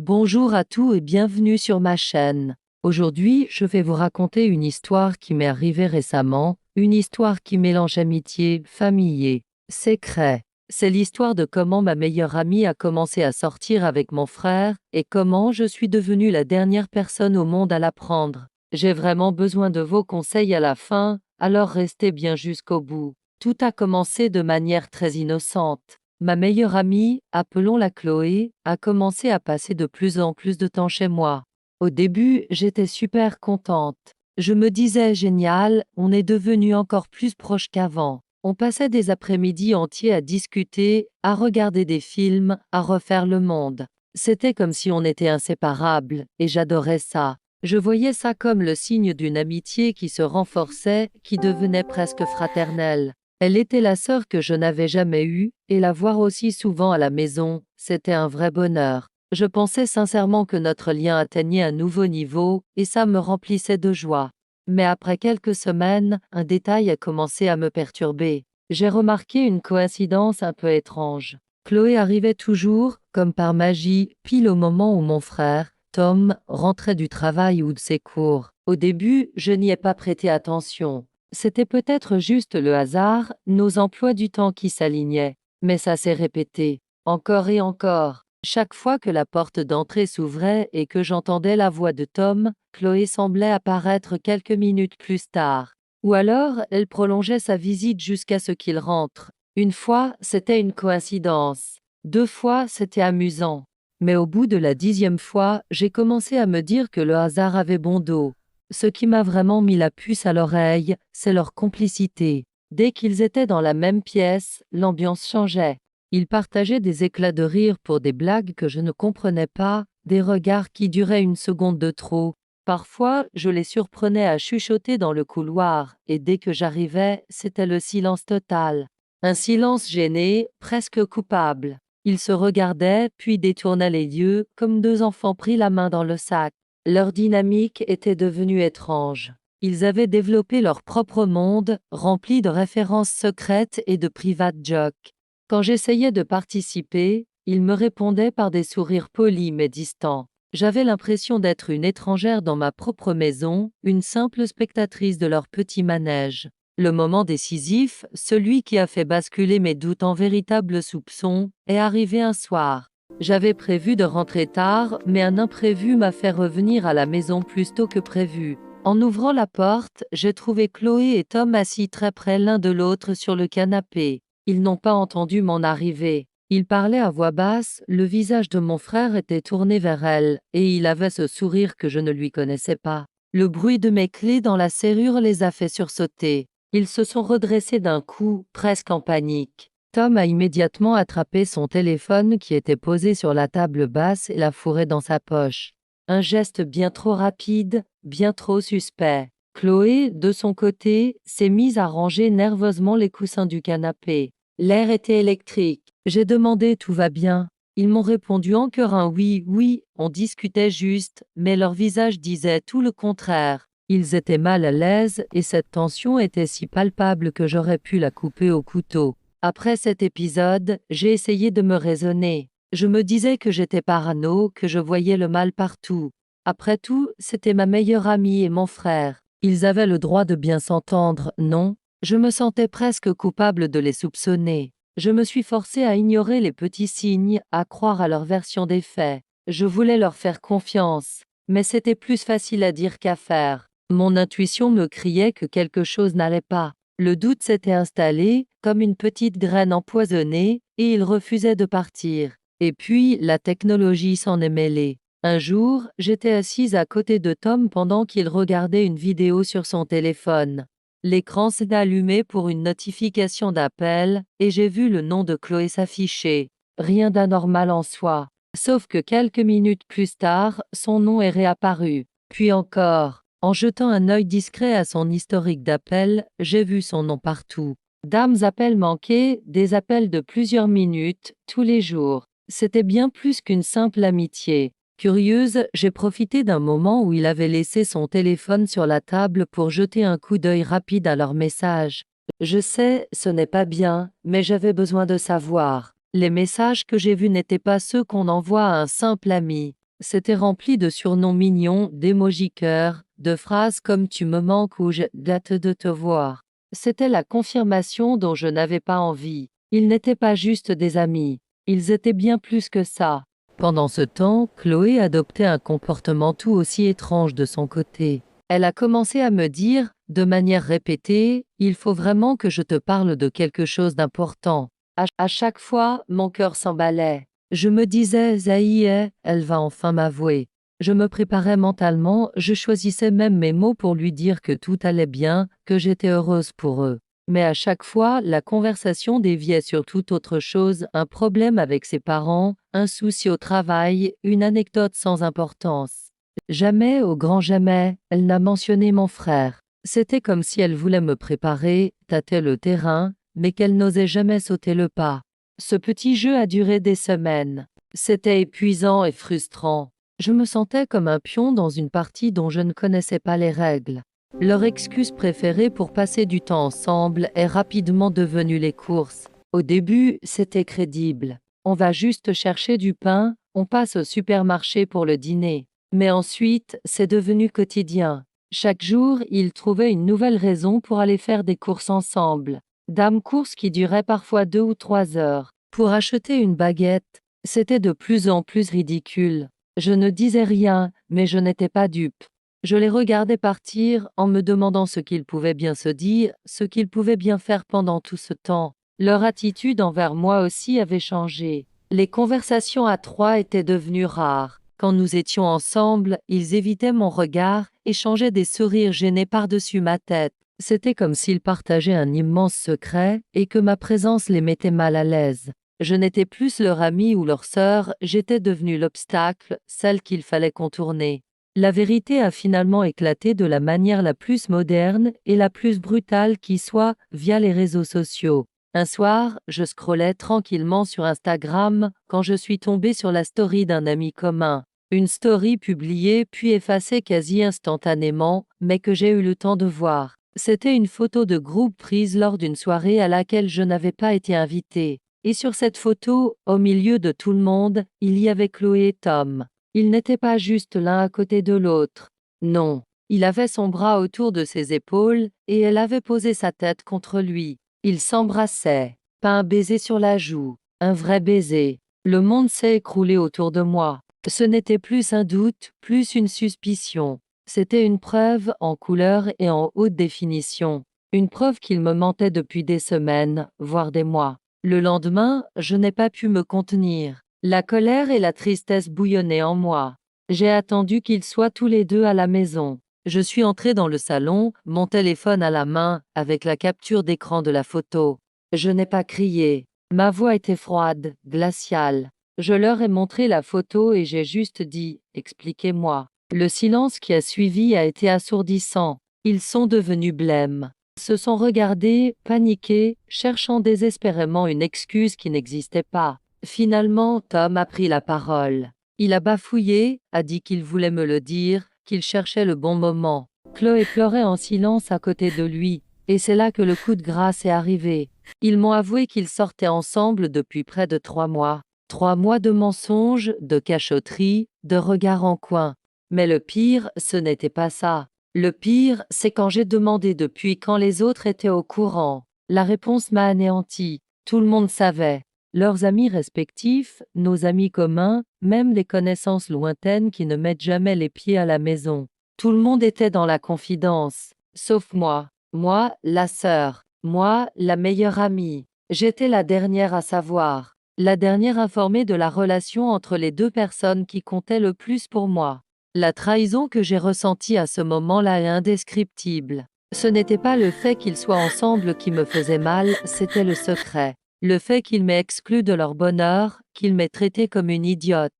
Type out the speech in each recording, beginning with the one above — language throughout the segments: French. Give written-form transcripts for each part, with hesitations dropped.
Bonjour à tous et bienvenue sur ma chaîne. Aujourd'hui, je vais vous raconter une histoire qui m'est arrivée récemment, une histoire qui mélange amitié, famille et secret. C'est l'histoire de comment ma meilleure amie a commencé à sortir avec mon frère et comment je suis devenue la dernière personne au monde à l'apprendre. J'ai vraiment besoin de vos conseils à la fin, alors restez bien jusqu'au bout. Tout a commencé de manière très innocente. Ma meilleure amie, appelons-la Chloé, a commencé à passer de plus en plus de temps chez moi. Au début, j'étais super contente. Je me disais génial, on est devenus encore plus proches qu'avant. On passait des après-midi entiers à discuter, à regarder des films, à refaire le monde. C'était comme si on était inséparables, et j'adorais ça. Je voyais ça comme le signe d'une amitié qui se renforçait, qui devenait presque fraternelle. Elle était la sœur que je n'avais jamais eue, et la voir aussi souvent à la maison, c'était un vrai bonheur. Je pensais sincèrement que notre lien atteignait un nouveau niveau, et ça me remplissait de joie. Mais après quelques semaines, un détail a commencé à me perturber. J'ai remarqué une coïncidence un peu étrange. Chloé arrivait toujours, comme par magie, pile au moment où mon frère, Tom, rentrait du travail ou de ses cours. Au début, je n'y ai pas prêté attention. C'était peut-être juste le hasard, nos emplois du temps qui s'alignaient. Mais ça s'est répété, encore et encore. Chaque fois que la porte d'entrée s'ouvrait et que j'entendais la voix de Tom, Chloé semblait apparaître quelques minutes plus tard. Ou alors, elle prolongeait sa visite jusqu'à ce qu'il rentre. Une fois, c'était une coïncidence. 2 fois, c'était amusant. Mais au bout de la 10e fois, j'ai commencé à me dire que le hasard avait bon dos. Ce qui m'a vraiment mis la puce à l'oreille, c'est leur complicité. Dès qu'ils étaient dans la même pièce, l'ambiance changeait. Ils partageaient des éclats de rire pour des blagues que je ne comprenais pas, des regards qui duraient une seconde de trop. Parfois, je les surprenais à chuchoter dans le couloir, et dès que j'arrivais, c'était le silence total. Un silence gêné, presque coupable. Ils se regardaient, puis détournaient les yeux, comme deux enfants pris la main dans le sac. Leur dynamique était devenue étrange. Ils avaient développé leur propre monde, rempli de références secrètes et de private jokes. Quand j'essayais de participer, ils me répondaient par des sourires polis mais distants. J'avais l'impression d'être une étrangère dans ma propre maison, une simple spectatrice de leur petit manège. Le moment décisif, celui qui a fait basculer mes doutes en véritables soupçons, est arrivé un soir. J'avais prévu de rentrer tard, mais un imprévu m'a fait revenir à la maison plus tôt que prévu. En ouvrant la porte, j'ai trouvé Chloé et Tom assis très près l'un de l'autre sur le canapé. Ils n'ont pas entendu mon arrivée. Ils parlaient à voix basse, le visage de mon frère était tourné vers elle, et il avait ce sourire que je ne lui connaissais pas. Le bruit de mes clés dans la serrure les a fait sursauter. Ils se sont redressés d'un coup, presque en panique. Tom a immédiatement attrapé son téléphone qui était posé sur la table basse et l'a fourré dans sa poche. Un geste bien trop rapide, bien trop suspect. Chloé, de son côté, s'est mise à ranger nerveusement les coussins du canapé. L'air était électrique. J'ai demandé tout va bien. Ils m'ont répondu encore un oui, oui, on discutait juste, mais leur visage disait tout le contraire. Ils étaient mal à l'aise et cette tension était si palpable que j'aurais pu la couper au couteau. Après cet épisode, j'ai essayé de me raisonner. Je me disais que j'étais parano, que je voyais le mal partout. Après tout, c'était ma meilleure amie et mon frère. Ils avaient le droit de bien s'entendre, non? Je me sentais presque coupable de les soupçonner. Je me suis forcée à ignorer les petits signes, à croire à leur version des faits. Je voulais leur faire confiance, mais c'était plus facile à dire qu'à faire. Mon intuition me criait que quelque chose n'allait pas. Le doute s'était installé, comme une petite graine empoisonnée, et il refusait de partir. Et puis, la technologie s'en est mêlée. Un jour, j'étais assise à côté de Tom pendant qu'il regardait une vidéo sur son téléphone. L'écran s'est allumé pour une notification d'appel, et j'ai vu le nom de Chloé s'afficher. Rien d'anormal en soi. Sauf que quelques minutes plus tard, son nom est réapparu. Puis encore. En jetant un œil discret à son historique d'appels, j'ai vu son nom partout. Dames appels manqués, des appels de plusieurs minutes, tous les jours. C'était bien plus qu'une simple amitié. Curieuse, j'ai profité d'un moment où il avait laissé son téléphone sur la table pour jeter un coup d'œil rapide à leurs messages. Je sais, ce n'est pas bien, mais j'avais besoin de savoir. Les messages que j'ai vus n'étaient pas ceux qu'on envoie à un simple ami. C'était rempli de surnoms mignons, d'émojis cœur, de phrases comme tu me manques ou j'ai hâte de te voir. C'était la confirmation dont je n'avais pas envie. Ils n'étaient pas juste des amis. Ils étaient bien plus que ça. Pendant ce temps, Chloé adoptait un comportement tout aussi étrange de son côté. Elle a commencé à me dire, de manière répétée, il faut vraiment que je te parle de quelque chose d'important. À chaque fois, mon cœur s'emballait. Je me disais, ça y est, elle va enfin m'avouer. Je me préparais mentalement, je choisissais même mes mots pour lui dire que tout allait bien, que j'étais heureuse pour eux. Mais à chaque fois, la conversation déviait sur toute autre chose, un problème avec ses parents, un souci au travail, une anecdote sans importance. Jamais, au grand jamais, elle n'a mentionné mon frère. C'était comme si elle voulait me préparer, tâter le terrain, mais qu'elle n'osait jamais sauter le pas. Ce petit jeu a duré des semaines. C'était épuisant et frustrant. Je me sentais comme un pion dans une partie dont je ne connaissais pas les règles. Leur excuse préférée pour passer du temps ensemble est rapidement devenue les courses. Au début, c'était crédible. On va juste chercher du pain, on passe au supermarché pour le dîner. Mais ensuite, c'est devenu quotidien. Chaque jour, ils trouvaient une nouvelle raison pour aller faire des courses ensemble. Dame courses qui duraient parfois 2 ou 3 heures. Pour acheter une baguette, c'était de plus en plus ridicule. Je ne disais rien, mais je n'étais pas dupe. Je les regardais partir en me demandant ce qu'ils pouvaient bien se dire, ce qu'ils pouvaient bien faire pendant tout ce temps. Leur attitude envers moi aussi avait changé. Les conversations à trois étaient devenues rares. Quand nous étions ensemble, ils évitaient mon regard, échangeaient des sourires gênés par-dessus ma tête. C'était comme s'ils partageaient un immense secret et que ma présence les mettait mal à l'aise. Je n'étais plus leur amie ou leur sœur, j'étais devenue l'obstacle, celle qu'il fallait contourner. La vérité a finalement éclaté de la manière la plus moderne et la plus brutale qui soit, via les réseaux sociaux. Un soir, je scrollais tranquillement sur Instagram quand je suis tombée sur la story d'un ami commun. Une story publiée puis effacée quasi instantanément, mais que j'ai eu le temps de voir. C'était une photo de groupe prise lors d'une soirée à laquelle je n'avais pas été invitée. Et sur cette photo, au milieu de tout le monde, il y avait Chloé et Tom. Ils n'étaient pas juste l'un à côté de l'autre. Non, il avait son bras autour de ses épaules, et elle avait posé sa tête contre lui. Ils s'embrassaient. Pas un baiser sur la joue, un vrai baiser. Le monde s'est écroulé autour de moi. Ce n'était plus un doute, plus une suspicion. C'était une preuve en couleur et en haute définition. Une preuve qu'il me mentait depuis des semaines, voire des mois. Le lendemain, je n'ai pas pu me contenir. La colère et la tristesse bouillonnaient en moi. J'ai attendu qu'ils soient tous les deux à la maison. Je suis entrée dans le salon, mon téléphone à la main, avec la capture d'écran de la photo. Je n'ai pas crié. Ma voix était froide, glaciale. Je leur ai montré la photo et j'ai juste dit « Expliquez-moi ». Le silence qui a suivi a été assourdissant. Ils sont devenus blêmes. Se sont regardés, paniqués, cherchant désespérément une excuse qui n'existait pas. Finalement, Tom a pris la parole. Il a bafouillé, a dit qu'il voulait me le dire, qu'il cherchait le bon moment. Chloé pleurait en silence à côté de lui, et c'est là que le coup de grâce est arrivé. Ils m'ont avoué qu'ils sortaient ensemble depuis près de 3 mois. 3 mois de mensonges, de cachotteries, de regards en coin. Mais le pire, ce n'était pas ça. Le pire, c'est quand j'ai demandé depuis quand les autres étaient au courant. La réponse m'a anéanti. Tout le monde savait. Leurs amis respectifs, nos amis communs, même les connaissances lointaines qui ne mettent jamais les pieds à la maison. Tout le monde était dans la confidence, sauf moi. Moi, la sœur. Moi, la meilleure amie. J'étais la dernière à savoir. La dernière informée de la relation entre les deux personnes qui comptaient le plus pour moi. La trahison que j'ai ressentie à ce moment-là est indescriptible. Ce n'était pas le fait qu'ils soient ensemble qui me faisait mal, c'était le secret. Le fait qu'il m'ait exclu de leur bonheur, qu'il m'ait traité comme une idiote.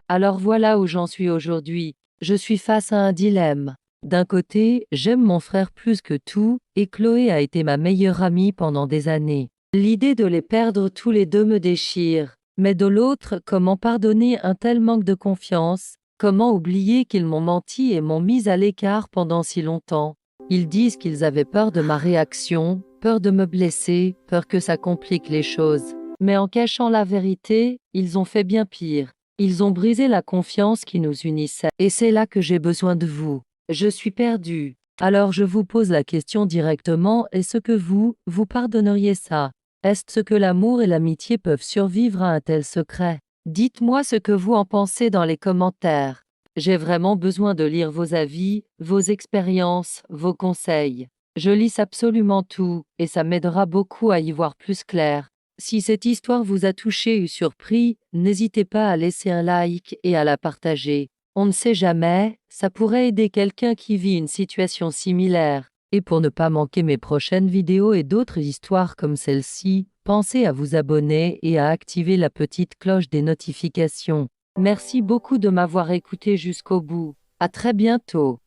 Alors voilà où j'en suis aujourd'hui. Je suis face à un dilemme. D'un côté, j'aime mon frère plus que tout, et Chloé a été ma meilleure amie pendant des années. L'idée de les perdre tous les deux me déchire. Mais de l'autre, comment pardonner un tel manque de confiance? Comment oublier qu'ils m'ont menti et m'ont mise à l'écart pendant si longtemps? Ils disent qu'ils avaient peur de ma réaction, peur de me blesser, peur que ça complique les choses. Mais en cachant la vérité, ils ont fait bien pire. Ils ont brisé la confiance qui nous unissait. Et c'est là que j'ai besoin de vous. Je suis perdu. Alors je vous pose la question directement, est-ce que vous pardonneriez ça? Est-ce que l'amour et l'amitié peuvent survivre à un tel secret? Dites-moi ce que vous en pensez dans les commentaires. J'ai vraiment besoin de lire vos avis, vos expériences, vos conseils. Je lis absolument tout, et ça m'aidera beaucoup à y voir plus clair. Si cette histoire vous a touché ou surpris, n'hésitez pas à laisser un like et à la partager. On ne sait jamais, ça pourrait aider quelqu'un qui vit une situation similaire. Et pour ne pas manquer mes prochaines vidéos et d'autres histoires comme celle-ci, pensez à vous abonner et à activer la petite cloche des notifications. Merci beaucoup de m'avoir écouté jusqu'au bout. À très bientôt.